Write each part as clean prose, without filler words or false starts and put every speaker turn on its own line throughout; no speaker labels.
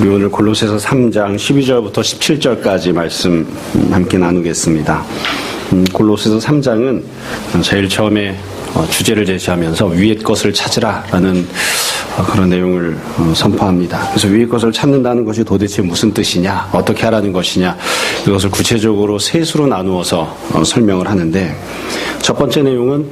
우리 오늘 골로새서 3장 12절부터 17절까지 말씀 함께 나누겠습니다. 골로새서 3장은 제일 처음에 주제를 제시하면서 위의 것을 찾으라라는 그런 내용을 선포합니다. 그래서 위의 것을 찾는다는 것이 도대체 무슨 뜻이냐, 어떻게 하라는 것이냐, 이것을 구체적으로 세 수로 나누어서 설명을 하는데, 첫 번째 내용은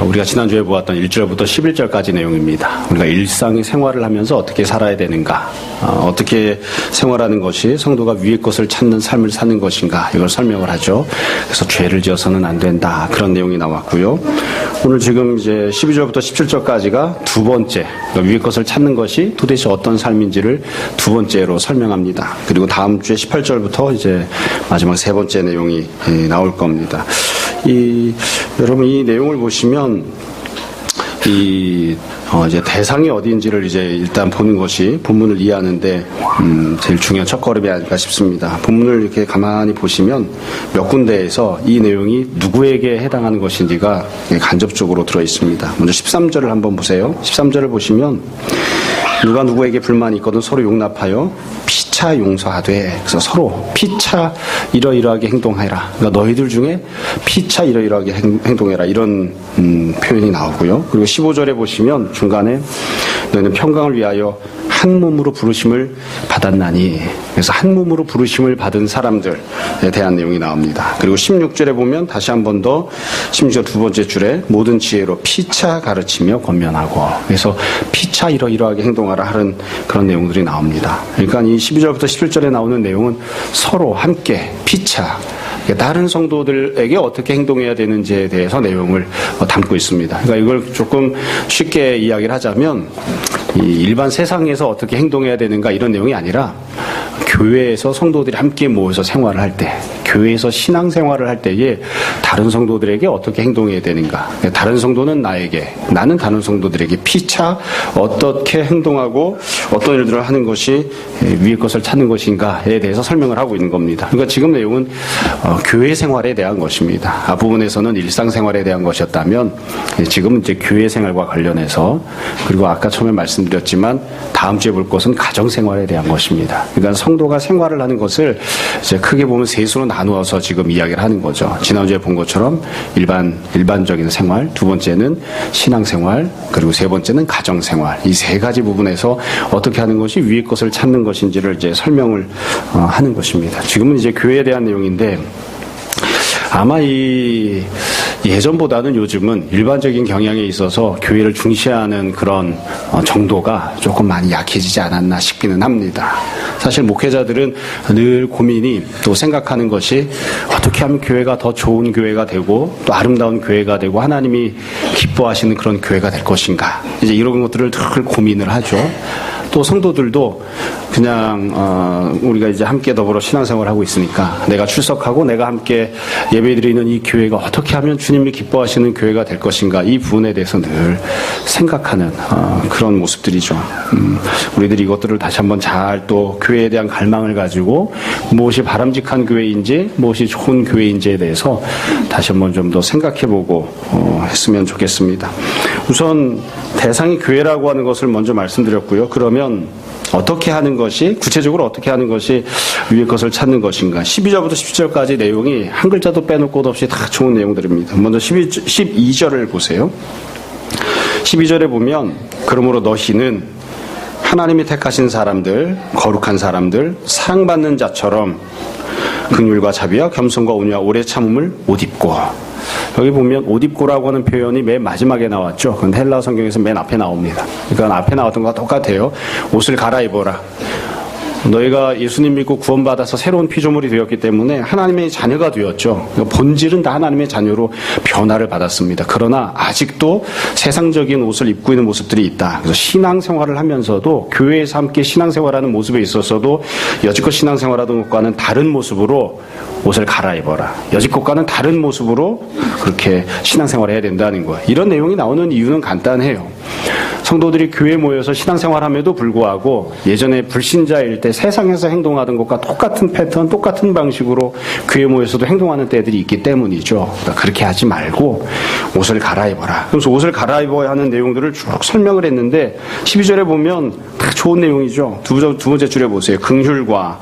우리가 지난주에 보았던 1절부터 11절까지 내용입니다. 우리가 일상의 생활을 하면서 어떻게 살아야 되는가, 어떻게 생활하는 것이 성도가 위의 것을 찾는 삶을 사는 것인가, 이걸 설명을 하죠. 그래서 죄를 지어서는 안 된다, 그런 내용이 나왔고요. 오늘 지금 이제 12절부터 17절까지가 두 번째, 그러니까 위의 것을 찾는 것이 도대체 어떤 삶인지를 두 번째로 설명합니다. 그리고 다음 주에 18절부터 이제 마지막 세 번째 내용이 나올 겁니다. 여러분 이 내용을 보시면 이제 대상이 어디인지를 이제 일단 보는 것이 본문을 이해하는데 제일 중요한 첫걸음이 아닐까 싶습니다. 본문을 이렇게 가만히 보시면 몇 군데에서 이 내용이 누구에게 해당하는 것인지가 간접적으로 들어 있습니다. 먼저 13절을 한번 보세요. 13절을 보시면 누가 누구에게 불만이 있거든 서로 용납하여 피차 용서하되, 그래서 서로 피차 이러이러하게 행동하라. 그러니까 너희들 중에 피차 이러이러하게 행동해라, 이런 표현이 나오고요. 그리고 15절에 보시면 중간에 너희는 평강을 위하여 한 몸으로 부르심을 받았나니, 그래서 한 몸으로 부르심을 받은 사람들에 대한 내용이 나옵니다. 그리고 16절에 보면 다시 한 번 더 16절 두 번째 줄에 모든 지혜로 피차 가르치며 권면하고, 그래서 피차 이러이러하게 행동하라 하는 그런 내용들이 나옵니다. 그러니까 이 12절부터 17절에 나오는 내용은 서로 함께 피차, 다른 성도들에게 어떻게 행동해야 되는지에 대해서 내용을 담고 있습니다. 그러니까 이걸 조금 쉽게 이야기를 하자면 일반 세상에서 어떻게 행동해야 되는가 이런 내용이 아니라 교회에서 성도들이 함께 모여서 생활을 할 때, 교회에서 신앙생활을 할 때에 다른 성도들에게 어떻게 행동해야 되는가, 다른 성도는 나에게, 나는 다른 성도들에게 피차 어떻게 행동하고 어떤 일들을 하는 것이 위의 것을 찾는 것인가에 대해서 설명을 하고 있는 겁니다. 그러니까 지금 내용은 교회 생활에 대한 것입니다. 앞부분에서는 일상생활에 대한 것이었다면 지금은 이제 교회 생활과 관련해서, 그리고 아까 처음에 말씀드렸지만 다음 주에 볼 것은 가정생활에 대한 것입니다. 그러니까 성도가 생활을 하는 것을 이제 크게 보면 세 수로 나누어서 지금 이야기를 하는 거죠. 지난주에 본 것처럼 일반적인 생활, 두 번째는 신앙생활, 그리고 세 번째는 가정생활. 이 세 가지 부분에서 어떻게 하는 것이 위의 것을 찾는 것인지를 이제 설명을 하는 것입니다. 지금은 이제 교회에 대한 내용인데, 아마 예전보다는 요즘은 일반적인 경향에 있어서 교회를 중시하는 그런 정도가 조금 많이 약해지지 않았나 싶기는 합니다. 사실 목회자들은 늘 고민이, 또 생각하는 것이 어떻게 하면 교회가 더 좋은 교회가 되고 또 아름다운 교회가 되고 하나님이 기뻐하시는 그런 교회가 될 것인가, 이제 이런 것들을 늘 고민을 하죠. 또 성도들도 그냥 우리가 이제 함께 더불어 신앙생활을 하고 있으니까 내가 출석하고 내가 함께 예배드리는 이 교회가 어떻게 하면 주님이 기뻐하시는 교회가 될 것인가, 이 부분에 대해서 늘 생각하는 그런 모습들이죠. 우리들이 이것들을 다시 한번 잘 또 교회에 대한 갈망을 가지고 무엇이 바람직한 교회인지 무엇이 좋은 교회인지에 대해서 다시 한번 좀 더 생각해보고 했으면 좋겠습니다. 우선 대상이 교회라고 하는 것을 먼저 말씀드렸고요. 그러면 어떻게 하는 것이, 구체적으로 어떻게 하는 것이 위의 것을 찾는 것인가. 12절부터 17절까지 내용이 한 글자도 빼놓을 것 없이 다 좋은 내용들입니다. 먼저 12절을 보세요. 12절에 보면 그러므로 너희는 하나님이 택하신 사람들, 거룩한 사람들, 사랑받는 자처럼 긍휼과 자비와 겸손과 온유와 오래 참음을 옷 입고, 여기 보면 옷 입고라고 하는 표현이 맨 마지막에 나왔죠. 그건 헬라 성경에서 맨 앞에 나옵니다. 그러니까 앞에 나왔던 것과 똑같아요. 옷을 갈아입어라. 너희가 예수님 믿고 구원받아서 새로운 피조물이 되었기 때문에 하나님의 자녀가 되었죠. 그러니까 본질은 다 하나님의 자녀로 변화를 받았습니다. 그러나 아직도 세상적인 옷을 입고 있는 모습들이 있다. 그래서 신앙생활을 하면서도, 교회에서 함께 신앙생활하는 모습에 있어서도 여지껏 신앙생활하던 것과는 다른 모습으로 옷을 갈아입어라. 여지껏과는 다른 모습으로 그렇게 신앙생활을 해야 된다는 거예요. 이런 내용이 나오는 이유는 간단해요. 성도들이 교회에 모여서 신앙생활함에도 불구하고 예전에 불신자일 때 세상에서 행동하던 것과 똑같은 패턴, 똑같은 방식으로 교회에 모여서도 행동하는 때들이 있기 때문이죠. 그러니까 그렇게 하지 말고 옷을 갈아입어라. 그래서 옷을 갈아입어야 하는 내용들을 쭉 설명을 했는데 12절에 보면 다 좋은 내용이죠. 두 번째 줄에 보세요. 긍휼과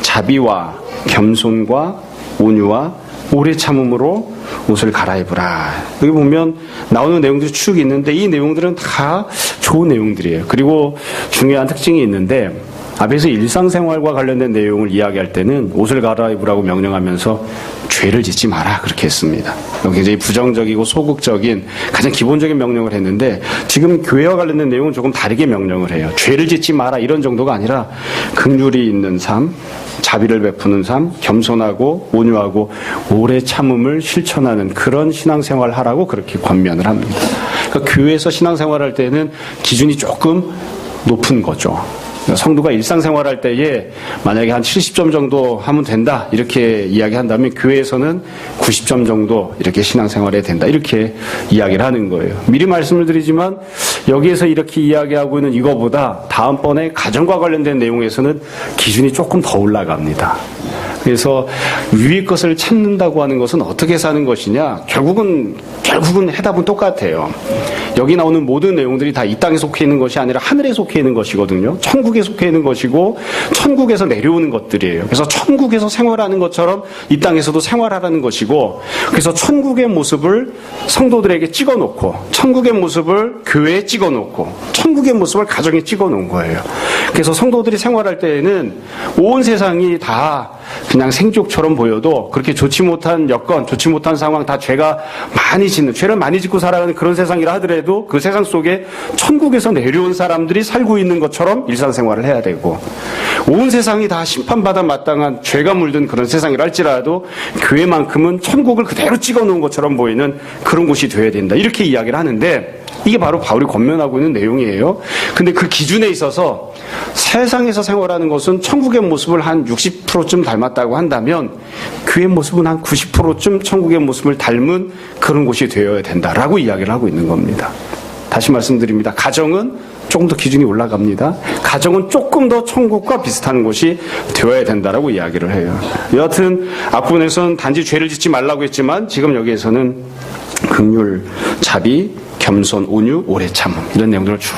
자비와 겸손과 온유와 오래 참음으로 옷을 갈아입으라. 여기 보면 나오는 내용들이 쭉 있는데 이 내용들은 다 좋은 내용들이에요. 그리고 중요한 특징이 있는데 앞에서 일상생활과 관련된 내용을 이야기할 때는 옷을 갈아입으라고 명령하면서 죄를 짓지 마라 그렇게 했습니다. 굉장히 부정적이고 소극적인 가장 기본적인 명령을 했는데 지금 교회와 관련된 내용은 조금 다르게 명령을 해요. 죄를 짓지 마라 이런 정도가 아니라 긍휼이 있는 삶, 자비를 베푸는 삶, 겸손하고 온유하고 오래 참음을 실천하는 그런 신앙생활을 하라고 그렇게 권면을 합니다. 그러니까 교회에서 신앙생활할 때는 기준이 조금 높은 거죠. 성도가 일상생활할 때에 만약에 한 70점 정도 하면 된다 이렇게 이야기한다면 교회에서는 90점 정도 이렇게 신앙생활해야 된다 이렇게 이야기를 하는 거예요. 미리 말씀을 드리지만 여기에서 이렇게 이야기하고 있는 이거보다 다음번에 가정과 관련된 내용에서는 기준이 조금 더 올라갑니다. 그래서 위의 것을 찾는다고 하는 것은 어떻게 사는 것이냐? 결국은 해답은 똑같아요. 여기 나오는 모든 내용들이 다 이 땅에 속해 있는 것이 아니라 하늘에 속해 있는 것이거든요. 천국에 속해 있는 것이고 천국에서 내려오는 것들이에요. 그래서 천국에서 생활하는 것처럼 이 땅에서도 생활하라는 것이고, 그래서 천국의 모습을 성도들에게 찍어놓고 천국의 모습을 교회에 찍어놓고 천국의 모습을 가정에 찍어놓은 거예요. 그래서 성도들이 생활할 때에는 온 세상이 다 그냥 생족처럼 보여도 그렇게 좋지 못한 여건, 좋지 못한 상황, 다 죄가 많이 짓는, 죄를 많이 짓고 살아가는 그런 세상이라 하더라도 그 세상 속에 천국에서 내려온 사람들이 살고 있는 것처럼 일상생활을 해야 되고, 온 세상이 다 심판받아 마땅한 죄가 물든 그런 세상이라 할지라도 교회만큼은 천국을 그대로 찍어놓은 것처럼 보이는 그런 곳이 되어야 된다 이렇게 이야기를 하는데, 이게 바로 바울이 권면하고 있는 내용이에요. 근데 그 기준에 있어서 세상에서 생활하는 것은 천국의 모습을 한 60%쯤 닮았다고 한다면 교회 모습은 한 90%쯤 천국의 모습을 닮은 그런 곳이 되어야 된다라고 이야기를 하고 있는 겁니다. 다시 말씀드립니다. 가정은 조금 더 기준이 올라갑니다. 가정은 조금 더 천국과 비슷한 곳이 되어야 된다라고 이야기를 해요. 여하튼 앞부분에서는 단지 죄를 짓지 말라고 했지만 지금 여기에서는 긍휼, 자비, 겸손, 온유, 오래 참음 이런 내용들을 쭉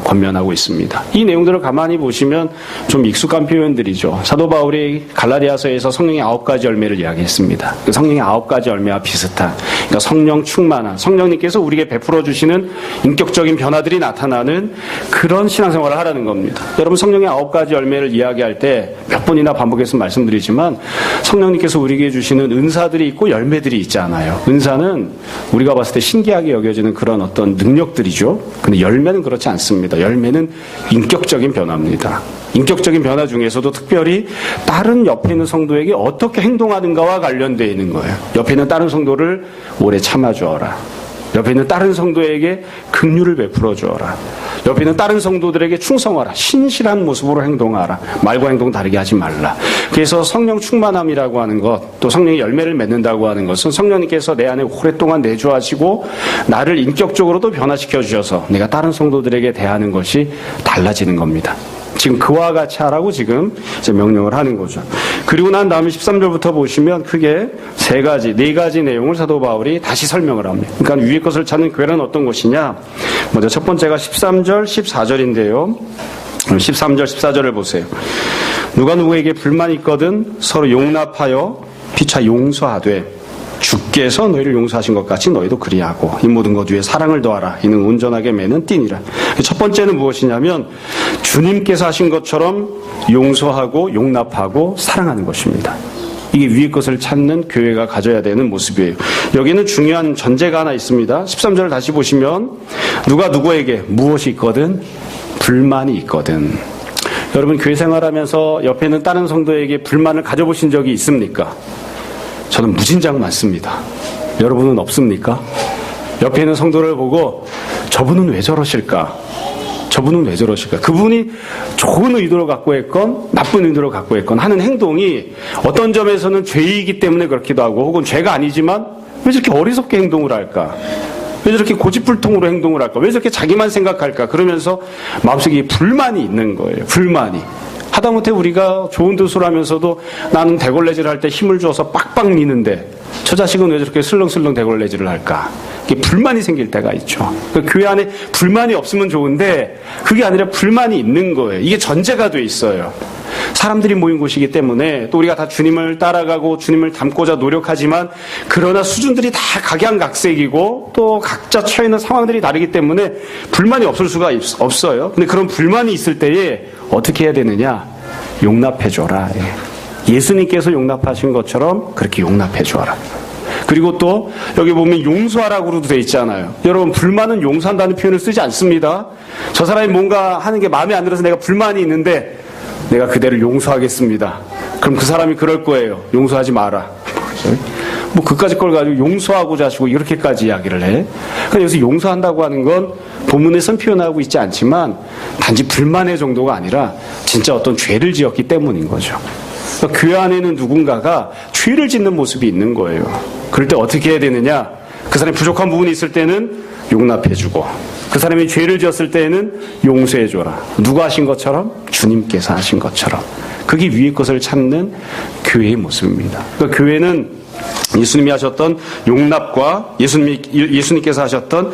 권면하고 있습니다. 이 내용들을 가만히 보시면 좀 익숙한 표현들이죠. 사도 바울이 갈라디아서에서 성령의 9가지 열매를 이야기했습니다. 그 성령의 9가지 열매와 비슷한, 그러니까 성령 충만한, 성령님께서 우리에게 베풀어 주시는 인격적인 변화들이 나타나는 그런 신앙생활을 하라는 겁니다. 여러분, 성령의 9가지 열매를 이야기할 때 몇 번이나 반복해서 말씀드리지만 성령님께서 우리에게 주시는 은사들이 있고 열매들이 있잖아요. 은사는 우리가 봤을 때 신기하게 여겨지는 그런 어떤 능력들이죠. 근데 열매는 그렇지 않습니다. 열매는 인격적인 변화입니다. 인격적인 변화 중에서도 특별히 다른 옆에 있는 성도에게 어떻게 행동하는가와 관련되어 있는 거예요. 옆에 있는 다른 성도를 오래 참아주어라. 옆에 있는 다른 성도에게 긍휼을 베풀어 주어라. 옆에 있는 다른 성도들에게 충성하라. 신실한 모습으로 행동하라. 말과 행동 다르게 하지 말라. 그래서 성령 충만함이라고 하는 것, 또 성령의 열매를 맺는다고 하는 것은 성령님께서 내 안에 오랫동안 내주하시고 나를 인격적으로도 변화시켜 주셔서 내가 다른 성도들에게 대하는 것이 달라지는 겁니다. 지금 그와 같이 하라고 지금 이제 명령을 하는 거죠. 그리고 난 다음에 13절부터 보시면 크게 네 가지 내용을 사도 바울이 다시 설명을 합니다. 그러니까 위의 것을 찾는 교회는 어떤 것이냐? 먼저 첫 번째가 13절, 14절인데요. 13절, 14절을 보세요. 누가 누구에게 불만이 있거든 서로 용납하여 피차 용서하되 주께서 너희를 용서하신 것 같이 너희도 그리하고 이 모든 것 위에 사랑을 더하라. 이는 온전하게 매는 띠니라. 첫 번째는 무엇이냐면 주님께서 하신 것처럼 용서하고 용납하고 사랑하는 것입니다. 이게 위의 것을 찾는 교회가 가져야 되는 모습이에요. 여기는 중요한 전제가 하나 있습니다. 13절을 다시 보시면 누가 누구에게 무엇이 있거든 불만이 있거든. 여러분, 교회 생활하면서 옆에 있는 다른 성도에게 불만을 가져보신 적이 있습니까? 저는 무진장 많습니다. 여러분은 없습니까? 옆에 있는 성도를 보고 저분은 왜 저러실까? 저분은 왜 저러실까? 그분이 좋은 의도를 갖고 했건 나쁜 의도를 갖고 했건 하는 행동이 어떤 점에서는 죄이기 때문에 그렇기도 하고 혹은 죄가 아니지만 왜 저렇게 어리석게 행동을 할까? 왜 저렇게 고집불통으로 행동을 할까? 왜 저렇게 자기만 생각할까? 그러면서 마음속에 불만이 있는 거예요. 불만이. 하다못해 우리가 좋은 뜻으로 하면서도 나는 대걸레질 할 때 힘을 줘서 빡빡 미는데 저 자식은 왜 저렇게 슬렁슬렁 대걸레질을 할까? 이게 불만이 생길 때가 있죠. 그러니까 교회 안에 불만이 없으면 좋은데 그게 아니라 불만이 있는 거예요. 이게 전제가 돼 있어요. 사람들이 모인 곳이기 때문에 또 우리가 다 주님을 따라가고 주님을 닮고자 노력하지만 그러나 수준들이 다 각양각색이고 또 각자 처해 있는 상황들이 다르기 때문에 불만이 없을 수가 없어요. 근데 그런 불만이 있을 때에 어떻게 해야 되느냐? 용납해줘라. 예수님께서 용납하신 것처럼 그렇게 용납해줘라. 그리고 또 여기 보면 용서하라고도 돼 있잖아요. 여러분 불만은 용서한다는 표현을 쓰지 않습니다. 저 사람이 뭔가 하는 게 마음에 안 들어서 내가 불만이 있는데 내가 그대를 용서하겠습니다. 그럼 그 사람이 그럴 거예요. 용서하지 마라. 뭐 그까짓 걸 가지고 용서하고자 하시고 이렇게까지 이야기를 해. 그러니까 여기서 용서한다고 하는 건 본문에선 표현하고 있지 않지만 단지 불만의 정도가 아니라 진짜 어떤 죄를 지었기 때문인 거죠. 그러니까 교회 안에는 누군가가 죄를 짓는 모습이 있는 거예요. 그럴 때 어떻게 해야 되느냐? 그 사람이 부족한 부분이 있을 때는 용납해주고 그 사람이 죄를 지었을 때에는 용서해줘라. 누가 하신 것처럼? 주님께서 하신 것처럼. 그게 위의 것을 찾는 교회의 모습입니다. 그러니까 교회는 예수님이 하셨던 용납과 예수님께서 하셨던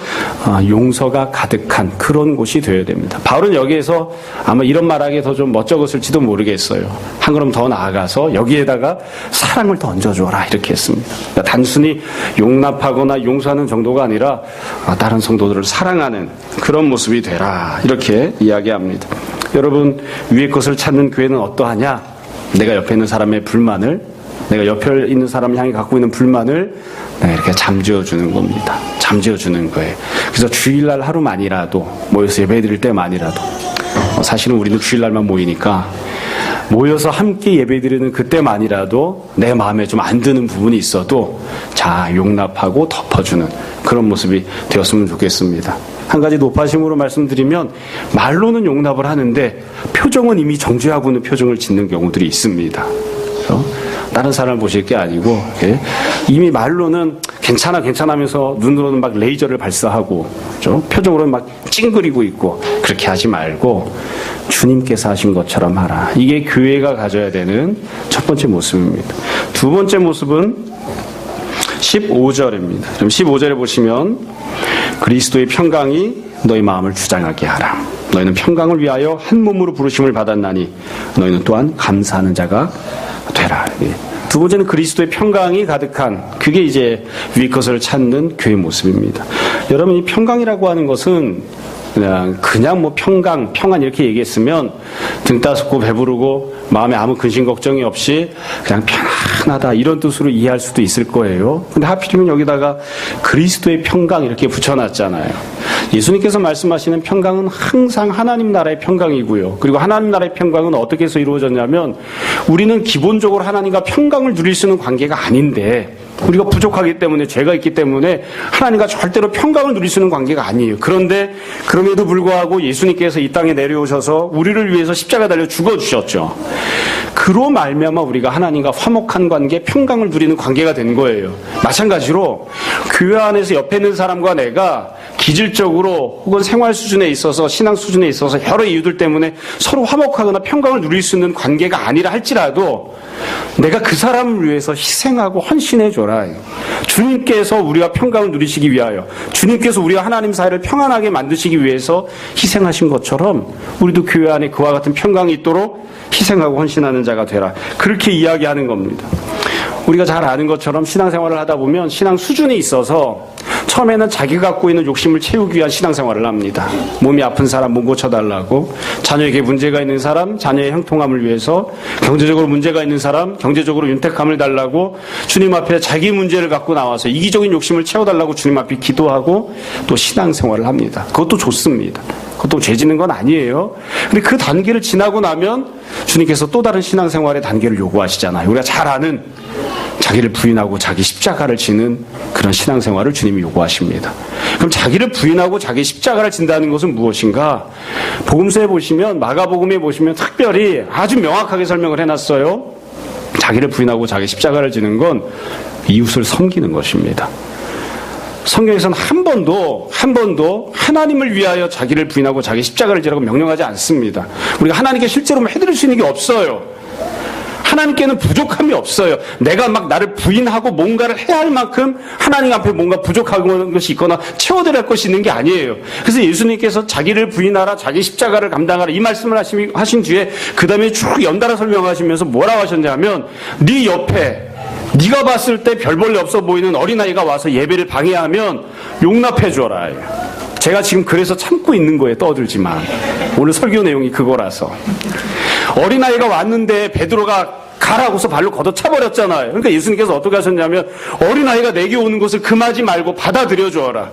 용서가 가득한 그런 곳이 되어야 됩니다. 바울은 여기에서 아마 이런 말하기에 더 좀 멋쩍었을지도 모르겠어요. 한 걸음 더 나아가서 여기에다가 사랑을 더 얹어줘라 이렇게 했습니다. 그러니까 단순히 용납하거나 용서하는 정도가 아니라 다른 성도들을 사랑하는 그런 모습이 되라 이렇게 이야기합니다. 여러분 위의 것을 찾는 교회는 어떠하냐? 내가 옆에 있는 사람의 불만을 내가 옆에 있는 사람을 향해 갖고 있는 불만을 내가 이렇게 잠재워주는 겁니다. 잠재워주는 거예요. 그래서 주일날 하루만이라도 모여서 예배드릴 때만이라도 사실은 우리는 주일날만 모이니까 모여서 함께 예배드리는 그때만이라도 내 마음에 좀 안 드는 부분이 있어도 자 용납하고 덮어주는 그런 모습이 되었으면 좋겠습니다. 한 가지 높아심으로 말씀드리면 말로는 용납을 하는데 표정은 이미 정죄하고 있는 표정을 짓는 경우들이 있습니다. 다른 사람을 보실 게 아니고 이미 말로는 괜찮아 하면서 눈으로는 막 레이저를 발사하고 표정으로는 막 찡그리고 있고 그렇게 하지 말고 주님께서 하신 것처럼 하라. 이게 교회가 가져야 되는 첫 번째 모습입니다. 두 번째 모습은 15절입니다. 그럼 15절에 보시면 그리스도의 평강이 너희 마음을 주장하게 하라. 너희는 평강을 위하여 한 몸으로 부르심을 받았나니 너희는 또한 감사하는 자가 되라. 두 번째는 그리스도의 평강이 가득한 그게 이제 위의 것을 찾는 교회 모습입니다. 여러분 이 평강이라고 하는 것은 그냥 뭐 평강, 평안 이렇게 얘기했으면 등 따숩고 배부르고 마음에 아무 근심 걱정이 없이 그냥 편안하다 이런 뜻으로 이해할 수도 있을 거예요. 근데 하필이면 여기다가 그리스도의 평강 이렇게 붙여놨잖아요. 예수님께서 말씀하시는 평강은 항상 하나님 나라의 평강이고요. 그리고 하나님 나라의 평강은 어떻게 해서 이루어졌냐면 우리는 기본적으로 하나님과 평강을 누릴 수 있는 관계가 아닌데 우리가 부족하기 때문에 죄가 있기 때문에 하나님과 절대로 평강을 누릴 수 있는 관계가 아니에요. 그런데 그럼에도 불구하고 예수님께서 이 땅에 내려오셔서 우리를 위해서 십자가 달려 죽어주셨죠. 그로 말미암아 우리가 하나님과 화목한 관계, 평강을 누리는 관계가 된 거예요. 마찬가지로 교회 안에서 옆에 있는 사람과 내가 기질적으로 혹은 생활 수준에 있어서 신앙 수준에 있어서 여러 이유들 때문에 서로 화목하거나 평강을 누릴 수 있는 관계가 아니라 할지라도 내가 그 사람을 위해서 희생하고 헌신해줘라. 주님께서 우리와 평강을 누리시기 위하여 주님께서 우리와 하나님 사이를 평안하게 만드시기 위해서 희생하신 것처럼 우리도 교회 안에 그와 같은 평강이 있도록 희생하고 헌신하는 자가 되라. 그렇게 이야기하는 겁니다. 우리가 잘 아는 것처럼 신앙생활을 하다 보면 신앙 수준이 있어서 처음에는 자기가 갖고 있는 욕심을 채우기 위한 신앙생활을 합니다. 몸이 아픈 사람 몸 고쳐달라고, 자녀에게 문제가 있는 사람 자녀의 형통함을 위해서, 경제적으로 문제가 있는 사람 경제적으로 윤택함을 달라고 주님 앞에 자기 문제를 갖고 나와서 이기적인 욕심을 채워달라고 주님 앞에 기도하고 또 신앙생활을 합니다. 그것도 좋습니다. 그것도 죄 짓는 건 아니에요. 근데 그 단계를 지나고 나면 주님께서 또 다른 신앙생활의 단계를 요구하시잖아요. 우리가 잘 아는 자기를 부인하고 자기 십자가를 지는 그런 신앙생활을 주님이 요구하십니다. 그럼 자기를 부인하고 자기 십자가를 진다는 것은 무엇인가? 복음서에 보시면, 마가복음에 보시면 특별히 아주 명확하게 설명을 해놨어요. 자기를 부인하고 자기 십자가를 지는 건 이웃을 섬기는 것입니다. 성경에서는 한 번도 하나님을 위하여 자기를 부인하고 자기 십자가를 지라고 명령하지 않습니다. 우리가 하나님께 실제로 해드릴 수 있는 게 없어요. 하나님께는 부족함이 없어요. 내가 막 나를 부인하고 뭔가를 해야 할 만큼 하나님 앞에 뭔가 부족한 것이 있거나 채워드릴 것이 있는 게 아니에요. 그래서 예수님께서 자기를 부인하라, 자기 십자가를 감당하라 이 말씀을 하신 뒤에 그 다음에 쭉 연달아 설명하시면서 뭐라고 하셨냐면 네 옆에 네가 봤을 때 별 볼일 없어 보이는 어린아이가 와서 예배를 방해하면 용납해 줘라. 제가 지금 그래서 참고 있는 거예요. 떠들지만 오늘 설교 내용이 그거라서. 어린아이가 왔는데 베드로가 가라고서 발로 걷어차버렸잖아요. 그러니까 예수님께서 어떻게 하셨냐면 어린아이가 내게 오는 것을 금하지 말고 받아들여 주어라.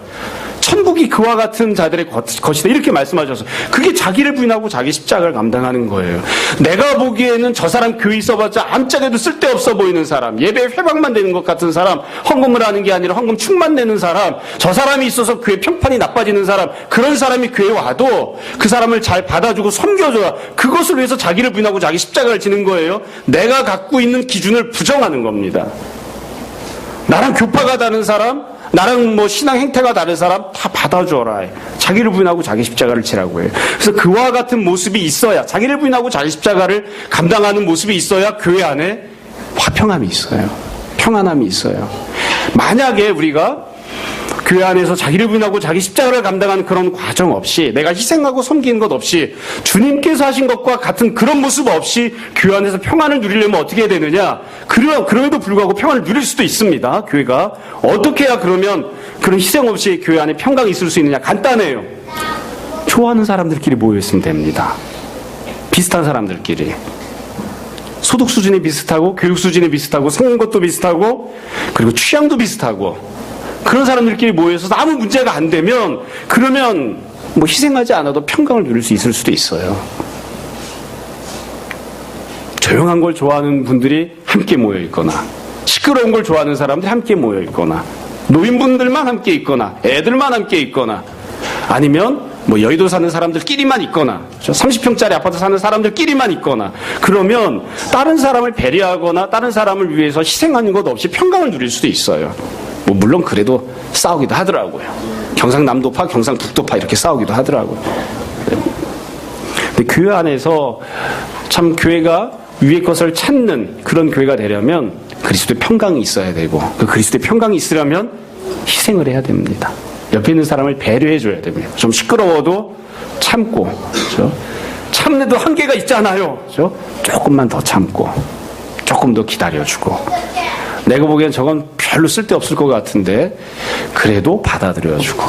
천국이 그와 같은 자들의 것이다. 이렇게 말씀하셔서 그게 자기를 부인하고 자기 십자가를 감당하는 거예요. 내가 보기에는 저 사람 교회 있어봤자 아무짝에도 쓸데없어 보이는 사람, 예배에 회방만 되는 것 같은 사람, 헌금을 하는 게 아니라 헌금 충만 내는 사람, 저 사람이 있어서 교회 평판이 나빠지는 사람, 그런 사람이 교회에 와도 그 사람을 잘 받아주고 섬겨줘야 그것을 위해서 자기를 부인하고 자기 십자가를 지는 거예요. 내가 갖고 있는 기준을 부정하는 겁니다. 나랑 교파가 다른 사람, 나랑 신앙 행태가 다른 사람 다 받아줘라. 자기를 부인하고 자기 십자가를 지라고 해요. 그래서 그와 같은 모습이 있어야, 자기를 부인하고 자기 십자가를 감당하는 모습이 있어야 교회 안에 화평함이 있어요. 평안함이 있어요. 만약에 우리가 교회 안에서 자기를 부인하고 자기 십자가를 감당하는 그런 과정 없이, 내가 희생하고 섬기는 것 없이, 주님께서 하신 것과 같은 그런 모습 없이 교회 안에서 평안을 누리려면 어떻게 해야 되느냐? 그럼에도 불구하고 평안을 누릴 수도 있습니다. 교회가 어떻게 해야 그러면 그런 희생 없이 교회 안에 평강이 있을 수 있느냐? 간단해요. 좋아하는 사람들끼리 모여 있으면 됩니다. 비슷한 사람들끼리. 소득 수준이 비슷하고, 교육 수준이 비슷하고, 생긴 것도 비슷하고, 그리고 취향도 비슷하고, 그런 사람들끼리 모여서 아무 문제가 안 되면, 그러면 희생하지 않아도 평강을 누릴 수 있을 수도 있어요. 조용한 걸 좋아하는 분들이 함께 모여 있거나, 시끄러운 걸 좋아하는 사람들이 함께 모여 있거나, 노인분들만 함께 있거나, 애들만 함께 있거나, 아니면 여의도 사는 사람들끼리만 있거나, 30평짜리 아파트 사는 사람들끼리만 있거나, 그러면 다른 사람을 배려하거나 다른 사람을 위해서 희생하는 것 없이 평강을 누릴 수도 있어요. 물론 그래도 싸우기도 하더라고요. 경상남도파, 경상북도파 이렇게 싸우기도 하더라고요. 근데 교회 안에서 참 교회가 위의 것을 찾는 그런 교회가 되려면 그리스도의 평강이 있어야 되고, 그 그리스도의 평강이 있으려면 희생을 해야 됩니다. 옆에 있는 사람을 배려해 줘야 됩니다. 좀 시끄러워도 참고, 그렇죠? 참는데도 한계가 있잖아요. 그렇죠? 조금만 더 참고, 조금 더 기다려주고, 내가 보기엔 저건 별로 쓸데없을 것 같은데 그래도 받아들여주고.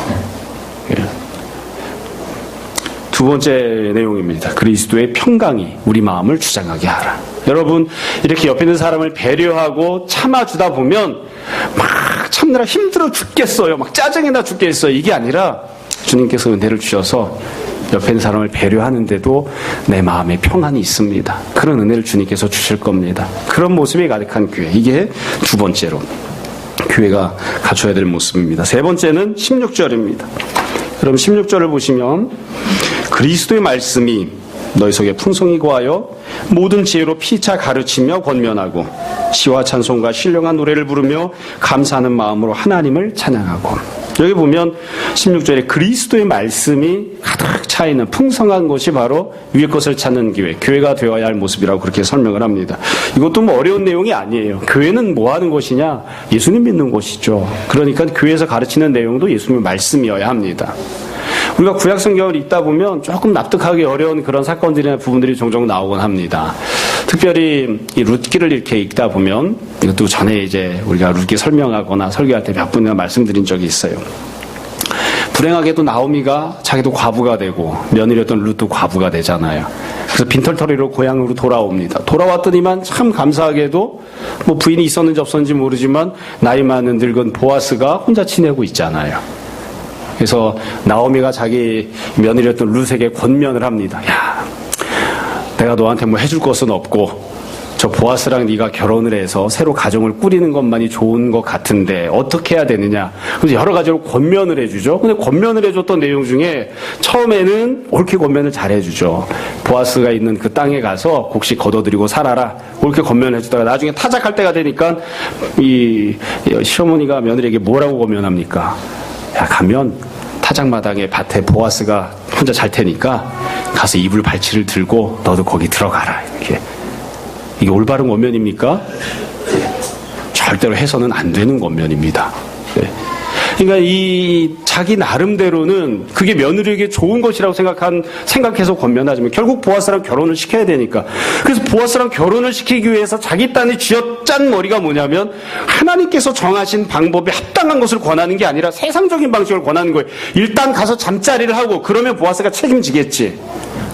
두 번째 내용입니다. 그리스도의 평강이 우리 마음을 주장하게 하라. 여러분, 이렇게 옆에 있는 사람을 배려하고 참아주다 보면 막 참느라 힘들어 죽겠어요. 막 짜증이 나 죽겠어요. 이게 아니라 주님께서 은혜를 주셔서 옆에 있는 사람을 배려하는데도 내 마음에 평안이 있습니다. 그런 은혜를 주님께서 주실 겁니다. 그런 모습이 가득한 교회. 이게 두 번째로 교회가 갖춰야 될 모습입니다. 세 번째는 16절입니다. 그럼 16절을 보시면 그리스도의 말씀이 너희 속에 풍성히 거하여 모든 지혜로 피차 가르치며 권면하고 시와 찬송과 신령한 노래를 부르며 감사하는 마음으로 하나님을 찬양하고. 여기 보면 16절에 그리스도의 말씀이 가득 차 있는 풍성한 것이 바로 위의 것을 찾는 교회가 되어야 할 모습이라고 그렇게 설명을 합니다. 이것도 어려운 내용이 아니에요. 교회는 뭐 하는 것이냐? 예수님 믿는 것이죠. 그러니까 교회에서 가르치는 내용도 예수님의 말씀이어야 합니다. 우리가 구약 성경을 읽다 보면 조금 납득하기 어려운 그런 사건들이나 부분들이 종종 나오곤 합니다. 특별히 이 룻기를 이렇게 읽다 보면, 이것도 전에 이제 우리가 룻기 설명하거나 설교할 때 몇 번이나 말씀드린 적이 있어요. 불행하게도 나오미가 자기도 과부가 되고 며느리였던 룻도 과부가 되잖아요. 그래서 빈털터리로 고향으로 돌아옵니다. 돌아왔더니만 참 감사하게도 부인이 있었는지 없었는지 모르지만 나이 많은 늙은 보아스가 혼자 지내고 있잖아요. 그래서 나오미가 자기 며느리였던 룻에게 권면을 합니다. 야, 내가 너한테 해줄 것은 없고 저 보아스랑 네가 결혼을 해서 새로 가정을 꾸리는 것만이 좋은 것 같은데 어떻게 해야 되느냐. 그래서 여러 가지로 권면을 해주죠. 근데 권면을 해줬던 내용 중에 처음에는 옳게 권면을 잘 해주죠. 보아스가 있는 그 땅에 가서 곡식 걷어들이고 살아라. 옳게 권면을 해주다가 나중에 타작할 때가 되니까 이 시어머니가 며느리에게 뭐라고 권면합니까? 야, 가면 타작마당에 밭에 보아스가 혼자 잘 테니까 가서 이불 발치를 들고 너도 거기 들어가라. 이렇게. 이게 올바른 권면입니까? 절대로 해서는 안 되는 권면입니다. 그러니까 이 자기 나름대로는 그게 며느리에게 좋은 것이라고 생각해서 권면하지만 결국 보아스랑 결혼을 시켜야 되니까. 그래서 보아스랑 결혼을 시키기 위해서 자기 딴에 쥐어짠 머리가 뭐냐면 하나님께서 정하신 방법에 합당한 것을 권하는 게 아니라 세상적인 방식을 권하는 거예요. 일단 가서 잠자리를 하고 그러면 보아스가 책임지겠지.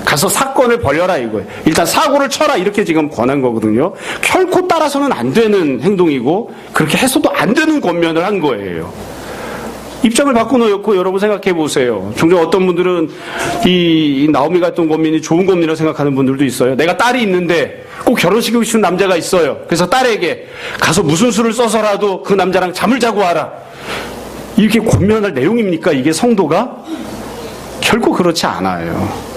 가서 사건을 벌여라 이거예요. 일단 사고를 쳐라 이렇게 지금 권한 거거든요. 결코 따라서는 안 되는 행동이고 그렇게 해서도 안 되는 권면을 한 거예요. 입장을 바꿔놓고 여러분 생각해 보세요. 종종 어떤 분들은 이 나오미가 했던 권면이 좋은 권면이라고 생각하는 분들도 있어요. 내가 딸이 있는데 꼭 결혼시키고 싶은 남자가 있어요. 그래서 딸에게 가서 무슨 수를 써서라도 그 남자랑 잠을 자고 와라. 이렇게 권면할 내용입니까? 이게 성도가? 결코 그렇지 않아요.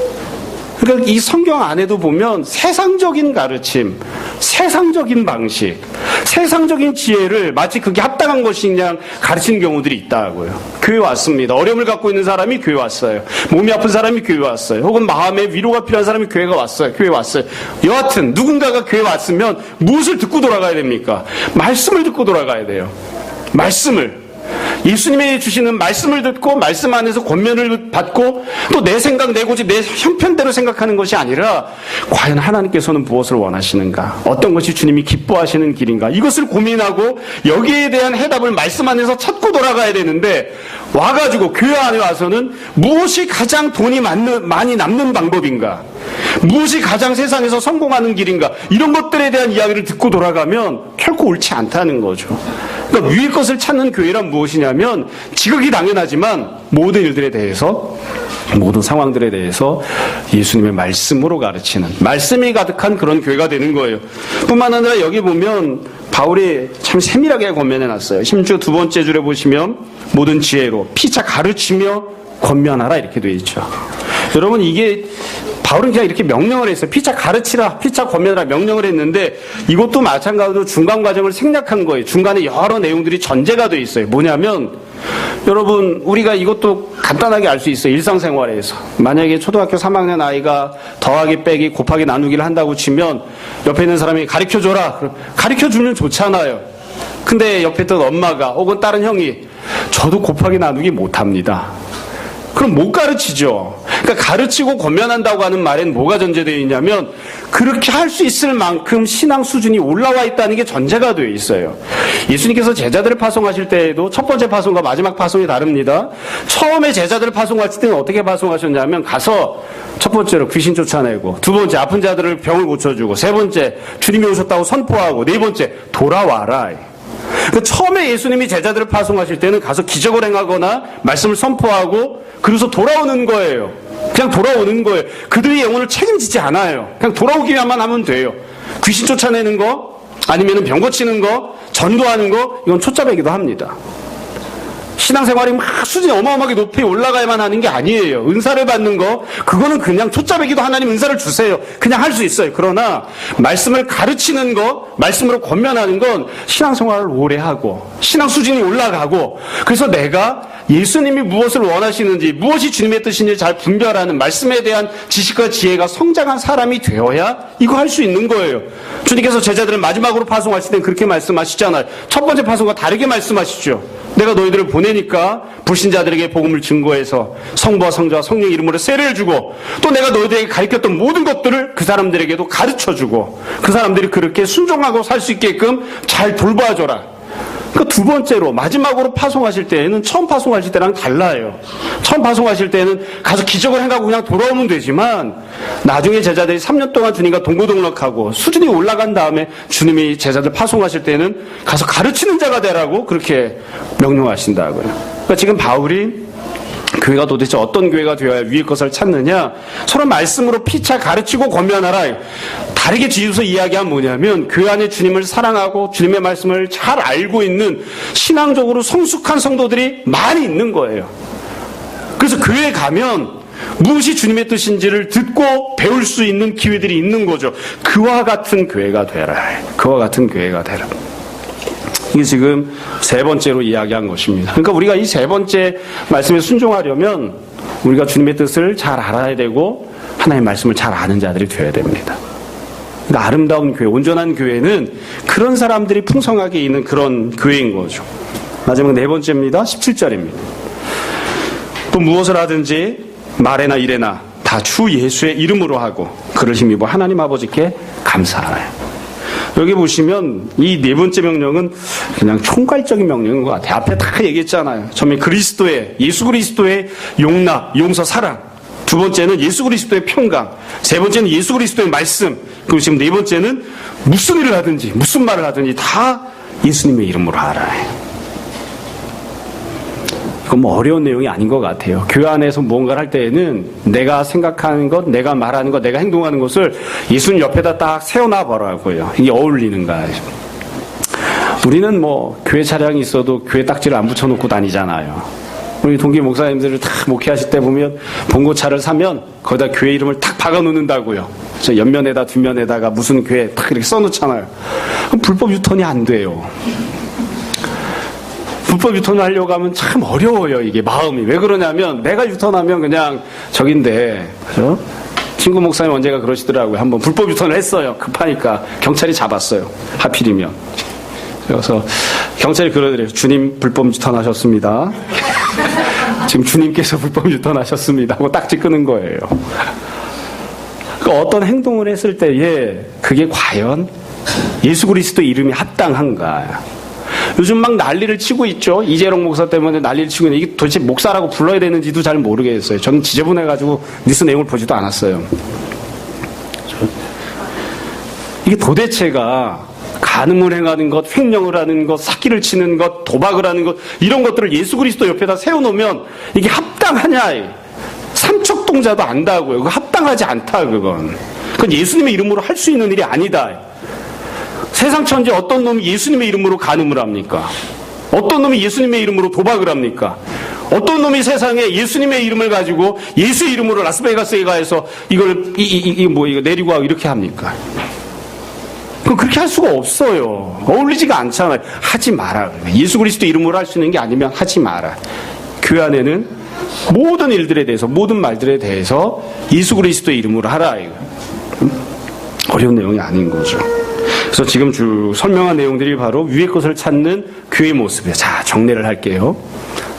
그러니까 이 성경 안에도 보면 세상적인 가르침, 세상적인 방식, 세상적인 지혜를 마치 그게 합당한 것이 그냥 가르치는 경우들이 있다고요. 교회 왔습니다. 어려움을 갖고 있는 사람이 교회 왔어요. 몸이 아픈 사람이 교회 왔어요. 혹은 마음에 위로가 필요한 사람이 교회 왔어요. 여하튼 누군가가 교회 왔으면 무엇을 듣고 돌아가야 됩니까? 말씀을 듣고 돌아가야 돼요. 말씀을. 예수님이 주시는 말씀을 듣고 말씀 안에서 권면을 받고 또 내 생각, 내 고집, 내 형편대로 생각하는 것이 아니라 과연 하나님께서는 무엇을 원하시는가? 어떤 것이 주님이 기뻐하시는 길인가? 이것을 고민하고 여기에 대한 해답을 말씀 안에서 찾고 돌아가야 되는데 와가지고 교회 안에 와서는 무엇이 가장 돈이 많이 남는 방법인가? 무엇이 가장 세상에서 성공하는 길인가? 이런 것들에 대한 이야기를 듣고 돌아가면 결코 옳지 않다는 거죠. 그러니까 위의 것을 찾는 교회란 무엇이냐면 지극히 당연하지만 모든 일들에 대해서 모든 상황들에 대해서 예수님의 말씀으로 가르치는 말씀이 가득한 그런 교회가 되는 거예요. 뿐만 아니라 여기 보면 바울이 참 세밀하게 권면해놨어요. 심지어 두 번째 줄에 보시면 모든 지혜로 피차 가르치며 권면하라 이렇게 되어 있죠. 여러분 이게 바울은 그냥 이렇게 명령을 했어요. 피차 가르치라, 피차 권면하라 명령을 했는데 이것도 마찬가지로 중간 과정을 생략한 거예요. 중간에 여러 내용들이 전제가 되어 있어요. 뭐냐면 여러분 우리가 이것도 간단하게 알 수 있어요. 일상생활에서. 만약에 초등학교 3학년 아이가 더하기 빼기 곱하기 나누기를 한다고 치면 옆에 있는 사람이 가르쳐줘라. 가르쳐주면 좋잖아요. 근데 옆에 있던 엄마가 혹은 다른 형이 저도 곱하기 나누기 못합니다. 그럼 못 가르치죠. 그러니까 가르치고 권면한다고 하는 말엔 뭐가 전제되어 있냐면 그렇게 할 수 있을 만큼 신앙 수준이 올라와 있다는 게 전제가 되어 있어요. 예수님께서 제자들을 파송하실 때에도 첫 번째 파송과 마지막 파송이 다릅니다. 처음에 제자들을 파송하실 때는 어떻게 파송하셨냐면 가서 첫 번째로 귀신 쫓아내고 두 번째 아픈 자들을 병을 고쳐주고 세 번째 주님이 오셨다고 선포하고 네 번째 돌아와라. 처음에 예수님이 제자들을 파송하실 때는 가서 기적을 행하거나 말씀을 선포하고 그래서 돌아오는 거예요. 그냥 돌아오는 거예요. 그들의 영혼을 책임지지 않아요. 그냥 돌아오기만 하면 돼요. 귀신 쫓아내는 거 아니면 병 고치는 거 전도하는 거 이건 초짜배기도 합니다. 신앙생활이 막 수준이 어마어마하게 높이 올라가야만 하는 게 아니에요. 은사를 받는 거 그거는 그냥 초짜배기도 하나님 은사를 주세요. 그냥 할 수 있어요. 그러나 말씀을 가르치는 거 말씀으로 권면하는 건 신앙생활을 오래 하고 신앙 수준이 올라가고 그래서 내가 예수님이 무엇을 원하시는지 무엇이 주님의 뜻인지 잘 분별하는 말씀에 대한 지식과 지혜가 성장한 사람이 되어야 이거 할 수 있는 거예요. 주님께서 제자들을 마지막으로 파송하실 땐 그렇게 말씀하시잖아요. 첫 번째 파송과 다르게 말씀하시죠. 내가 너희들을 보내니까 불신자들에게 복음을 증거해서 성부와 성자와 성령 이름으로 세례를 주고 또 내가 너희들에게 가르쳤던 모든 것들을 그 사람들에게도 가르쳐주고 그 사람들이 그렇게 순종하고 살 수 있게끔 잘 돌봐줘라. 그 두 번째로 마지막으로 파송하실 때에는 처음 파송하실 때랑 달라요. 처음 파송하실 때는 가서 기적을 행하고 그냥 돌아오면 되지만 나중에 제자들이 3년 동안 주님과 동고동락하고 수준이 올라간 다음에 주님이 제자들 파송하실 때는 가서 가르치는 자가 되라고 그렇게 명령하신다고요. 그러니까 지금 바울이 교회가 도대체 어떤 교회가 되어야 위의 것을 찾느냐? 서로 말씀으로 피차 가르치고 권면하라. 다르게 뒤집어서 이야기하면 뭐냐면 교회 안에 주님을 사랑하고 주님의 말씀을 잘 알고 있는 신앙적으로 성숙한 성도들이 많이 있는 거예요. 그래서 교회에 가면 무엇이 주님의 뜻인지를 듣고 배울 수 있는 기회들이 있는 거죠. 그와 같은 교회가 되라. 그와 같은 교회가 되라. 이게 지금 세 번째로 이야기한 것입니다. 그러니까 우리가 이 세 번째 말씀에 순종하려면 우리가 주님의 뜻을 잘 알아야 되고 하나님의 말씀을 잘 아는 자들이 되어야 됩니다. 그러니까 아름다운 교회, 온전한 교회는 그런 사람들이 풍성하게 있는 그런 교회인 거죠. 마지막 네 번째입니다. 17절입니다. 또 무엇을 하든지 말에나 일에나 다 주 예수의 이름으로 하고 그를 힘입어 하나님 아버지께 감사하라. 여기 보시면 이 네 번째 명령은 그냥 총괄적인 명령인 것 같아요. 앞에 다 얘기했잖아요. 처음에 예수 그리스도의 용납, 용서, 사랑. 두 번째는 예수 그리스도의 평강. 세 번째는 예수 그리스도의 말씀. 그리고 지금 네 번째는 무슨 일을 하든지, 무슨 말을 하든지 다 예수님의 이름으로 하라. 이건 뭐 어려운 내용이 아닌 것 같아요. 교회 안에서 무언가를 할 때에는 내가 생각하는 것, 내가 말하는 것, 내가 행동하는 것을 예수님 옆에다 딱 세워놔 보라고요. 이게 어울리는가. 우리는 뭐 교회 차량이 있어도 교회 딱지를 안 붙여놓고 다니잖아요. 우리 동기 목사님들을 다 목회하실 때 보면 봉고차를 사면 거기다 교회 이름을 탁 박아놓는다고요. 저 옆면에다 뒷면에다가 무슨 교회 탁 이렇게 써놓잖아요. 그럼 불법 유턴이 안 돼요. 불법 유턴을 하려고 하면 참 어려워요, 이게 마음이. 왜 그러냐면 내가 유턴하면 그냥 저긴데, 그죠? 친구 목사님 언제가 그러시더라고요. 한번 불법 유턴을 했어요. 급하니까 경찰이 잡았어요. 하필이면. 그래서 경찰이 그러더래요. 주님 불법 유턴하셨습니다. 지금 주님께서 불법 유턴하셨습니다 하고 딱지 끄는 거예요. 그러니까 어떤 행동을 했을 때에 그게 과연 예수 그리스도 이름이 합당한가? 요즘 막 난리를 치고 있죠. 이재롱 목사 때문에 난리를 치고 있는데 이게 도대체 목사라고 불러야 되는지도 잘 모르겠어요. 저는 지저분해가지고 뉴스 내용을 보지도 않았어요. 이게 도대체가 간음을 행하는 것, 횡령을 하는 것, 사기를 치는 것, 도박을 하는 것 이런 것들을 예수 그리스도 옆에다 세워놓으면 이게 합당하냐? 삼척동자도 안다고요. 그거 합당하지 않다 그건. 그건 예수님의 이름으로 할 수 있는 일이 아니다. 세상 천지 어떤 놈이 예수님의 이름으로 간음을 합니까? 어떤 놈이 예수님의 이름으로 도박을 합니까? 어떤 놈이 세상에 예수님의 이름을 가지고 예수의 이름으로 라스베가스에 가서 이거 내리고 하고 이렇게 합니까? 그럼 그렇게 할 수가 없어요. 어울리지가 않잖아요. 하지 마라. 예수 그리스도 이름으로 할 수 있는 게 아니면 하지 마라. 교회 안에는 모든 일들에 대해서, 모든 말들에 대해서 예수 그리스도의 이름으로 하라. 어려운 내용이 아닌 거죠. 그래서 지금 설명한 내용들이 바로 위의 것을 찾는 교회의 모습이에요. 자, 정리를 할게요.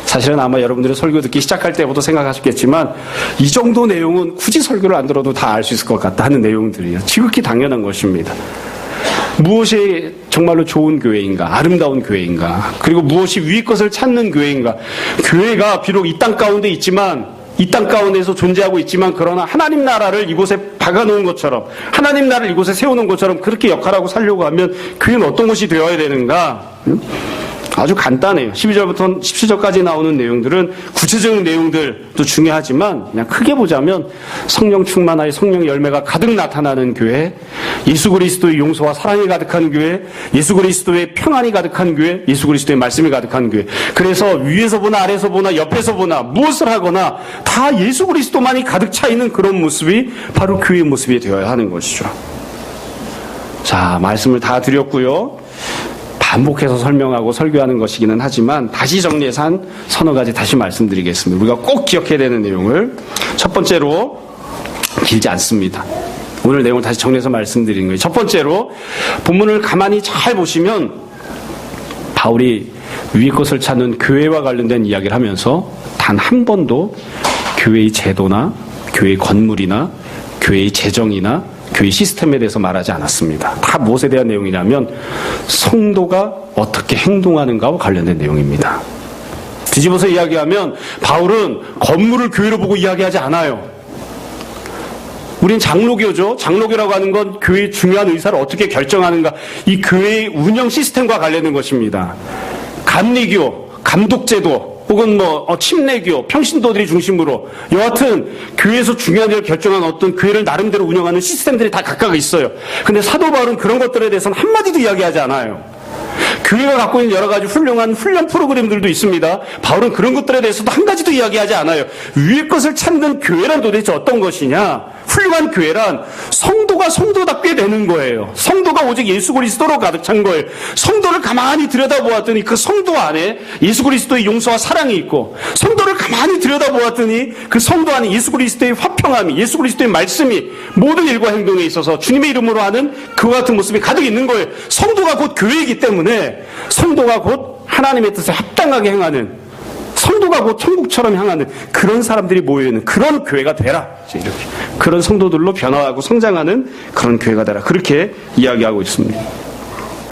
사실은 아마 여러분들이 설교 듣기 시작할 때부터 생각하셨겠지만 이 정도 내용은 굳이 설교를 안 들어도 다 알 수 있을 것 같다 하는 내용들이에요. 지극히 당연한 것입니다. 무엇이 정말로 좋은 교회인가, 아름다운 교회인가, 그리고 무엇이 위의 것을 찾는 교회인가. 교회가 비록 이 땅 가운데 있지만, 이 땅 가운데서 존재하고 있지만 그러나 하나님 나라를 이곳에 박아놓은 것처럼, 하나님 나라를 이곳에 세워놓은 것처럼 그렇게 역할하고 살려고 하면 교회는 어떤 것이 되어야 되는가? 아주 간단해요. 12절부터 17절까지 나오는 내용들은 구체적인 내용들도 중요하지만 그냥 크게 보자면 성령 충만하여 성령 열매가 가득 나타나는 교회, 예수 그리스도의 용서와 사랑이 가득한 교회, 예수 그리스도의 평안이 가득한 교회, 예수 그리스도의 말씀이 가득한 교회. 그래서 위에서 보나 아래에서 보나 옆에서 보나 무엇을 하거나 다 예수 그리스도만이 가득 차 있는 그런 모습이 바로 교회의 모습이 되어야 하는 것이죠. 자, 말씀을 다 드렸고요. 반복해서 설명하고 설교하는 것이기는 하지만 다시 정리해서 한 서너 가지 다시 말씀드리겠습니다. 우리가 꼭 기억해야 되는 내용을 첫 번째로, 길지 않습니다. 오늘 내용을 다시 정리해서 말씀드리는 거예요. 첫 번째로 본문을 가만히 잘 보시면 바울이 위의 것을 찾는 교회와 관련된 이야기를 하면서 단 한 번도 교회의 제도나 교회의 건물이나 교회의 재정이나 교회 시스템에 대해서 말하지 않았습니다. 다 무엇에 대한 내용이냐면 성도가 어떻게 행동하는가와 관련된 내용입니다. 뒤집어서 이야기하면 바울은 건물을 교회로 보고 이야기하지 않아요. 우린 장로교죠. 장로교라고 하는 건 교회의 중요한 의사를 어떻게 결정하는가, 이 교회의 운영 시스템과 관련된 것입니다. 감리교, 감독제도, 혹은 침례교, 평신도들이 중심으로 여하튼 교회에서 중요한 일을 결정한 어떤 교회를 나름대로 운영하는 시스템들이 다 각각 있어요. 근데 사도 바울은 그런 것들에 대해서는 한마디도 이야기하지 않아요. 교회가 갖고 있는 여러 가지 훌륭한 훈련 프로그램들도 있습니다. 바울은 그런 것들에 대해서도 한 가지도 이야기하지 않아요. 위의 것을 찾는 교회란 도대체 어떤 것이냐? 훌륭한 교회란 성도가 성도답게 되는 거예요. 성도가 오직 예수 그리스도로 가득 찬 거예요. 성도를 가만히 들여다보았더니 그 성도 안에 예수 그리스도의 용서와 사랑이 있고, 성도를 가만히 들여다보았더니 그 성도 안에 예수 그리스도의 화평함이, 예수 그리스도의 말씀이 모든 일과 행동에 있어서 주님의 이름으로 하는 그와 같은 모습이 가득 있는 거예요. 성도가 곧 교회이기 때문에 성도가 곧 하나님의 뜻에 합당하게 행하는, 성도가 곧 천국처럼 향하는 그런 사람들이 모여있는 그런 교회가 되라. 이렇게 그런 성도들로 변화하고 성장하는 그런 교회가 되라. 그렇게 이야기하고 있습니다.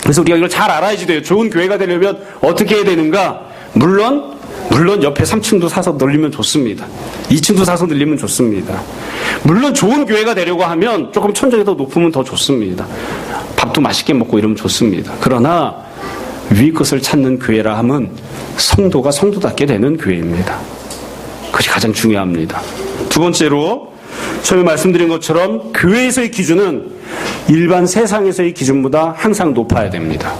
그래서 우리가 이걸 잘 알아야지 돼요. 좋은 교회가 되려면 어떻게 해야 되는가? 물론 옆에 3층도 사서 늘리면 좋습니다. 2층도 사서 늘리면 좋습니다. 물론 좋은 교회가 되려고 하면 조금 천정이 더 높으면 더 좋습니다. 밥도 맛있게 먹고 이러면 좋습니다. 그러나 위의 것을 찾는 교회라 함은 성도가 성도답게 되는 교회입니다. 그것이 가장 중요합니다. 두 번째로 처음에 말씀드린 것처럼 교회에서의 기준은 일반 세상에서의 기준보다 항상 높아야 됩니다.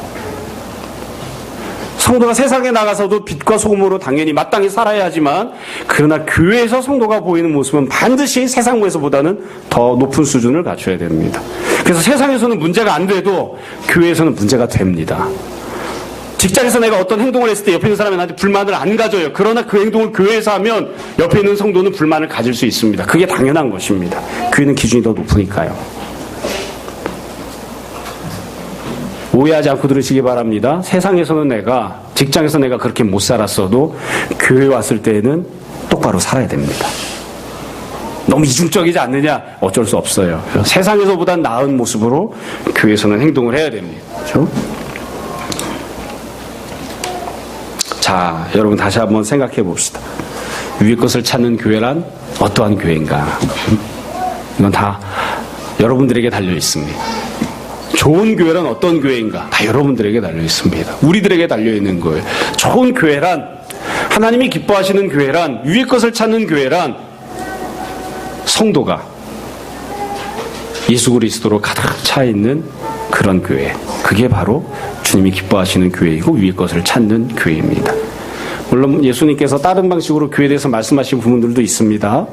성도가 세상에 나가서도 빛과 소금으로 당연히 마땅히 살아야 하지만, 그러나 교회에서 성도가 보이는 모습은 반드시 세상 모습보다는 더 높은 수준을 갖춰야 됩니다. 그래서 세상에서는 문제가 안 돼도 교회에서는 문제가 됩니다. 직장에서 내가 어떤 행동을 했을 때 옆에 있는 사람이 나한테 불만을 안 가져요. 그러나 그 행동을 교회에서 하면 옆에 있는 성도는 불만을 가질 수 있습니다. 그게 당연한 것입니다. 교회는 기준이 더 높으니까요. 오해하지 않고 들으시기 바랍니다. 세상에서는 직장에서 내가 그렇게 못 살았어도 교회 왔을 때에는 똑바로 살아야 됩니다. 너무 이중적이지 않느냐? 어쩔 수 없어요. 세상에서보다 나은 모습으로 교회에서는 행동을 해야 됩니다. 그렇죠? 자, 여러분 다시 한번 생각해 봅시다. 위의 것을 찾는 교회란 어떠한 교회인가? 이건 다 여러분들에게 달려 있습니다. 좋은 교회란 어떤 교회인가? 다 여러분들에게 달려 있습니다. 우리들에게 달려 있는 거예요. 좋은 교회란, 하나님이 기뻐하시는 교회란, 위의 것을 찾는 교회란 성도가 예수 그리스도로 가득 차 있는 그런 교회. 그게 바로 주님이 기뻐하시는 교회이고 위의 것을 찾는 교회입니다. 물론 예수님께서 다른 방식으로 교회에 대해서 말씀하신 부분들도 있습니다.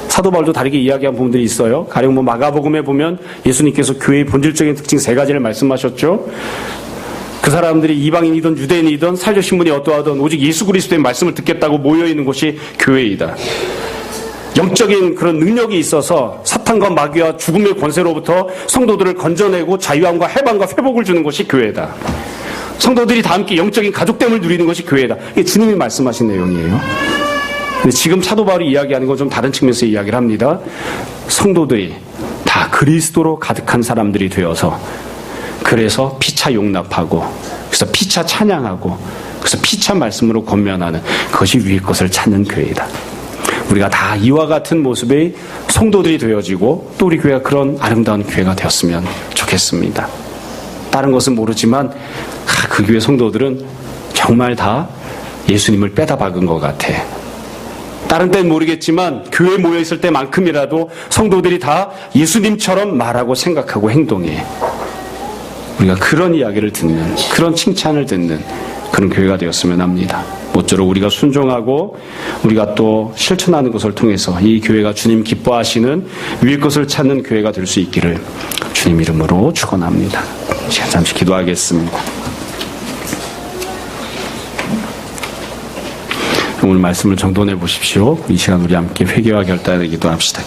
사도 바울도 다르게 이야기한 부분들이 있어요. 가령 마가복음에 보면 예수님께서 교회의 본질적인 특징 3가지를 말씀하셨죠. 그 사람들이 이방인이든 유대인이든 사회적 신분이 어떠하든 오직 예수 그리스도의 말씀을 듣겠다고 모여있는 곳이 교회이다. 영적인 그런 능력이 있어서 사탄과 마귀와 죽음의 권세로부터 성도들을 건져내고 자유함과 해방과 회복을 주는 것이 교회다. 성도들이 다 함께 영적인 가족됨을 누리는 것이 교회다. 이게 주님이 말씀하신 내용이에요. 근데 지금 사도 바울이 이야기하는 건 좀 다른 측면에서 이야기를 합니다. 성도들이 다 그리스도로 가득한 사람들이 되어서, 그래서 피차 용납하고, 그래서 피차 찬양하고, 그래서 피차 말씀으로 권면하는 그것이 위의 것을 찾는 교회이다. 우리가 다 이와 같은 모습의 성도들이 되어지고 또 우리 교회가 그런 아름다운 교회가 되었으면 좋겠습니다. 다른 것은 모르지만 그 교회 성도들은 정말 다 예수님을 빼다 박은 것 같아. 다른 때는 모르겠지만 교회에 모여있을 때만큼이라도 성도들이 다 예수님처럼 말하고 생각하고 행동해. 우리가 그런 이야기를 듣는, 그런 칭찬을 듣는 그런 교회가 되었으면 합니다. 모쪼록 우리가 순종하고 우리가 또 실천하는 것을 통해서 이 교회가 주님 기뻐하시는 위의 것을 찾는 교회가 될 수 있기를 주님 이름으로 축원합니다. 시간 잠시 기도하겠습니다. 오늘 말씀을 정돈해 보십시오. 이 시간 우리 함께 회개와 결단에 기도합시다.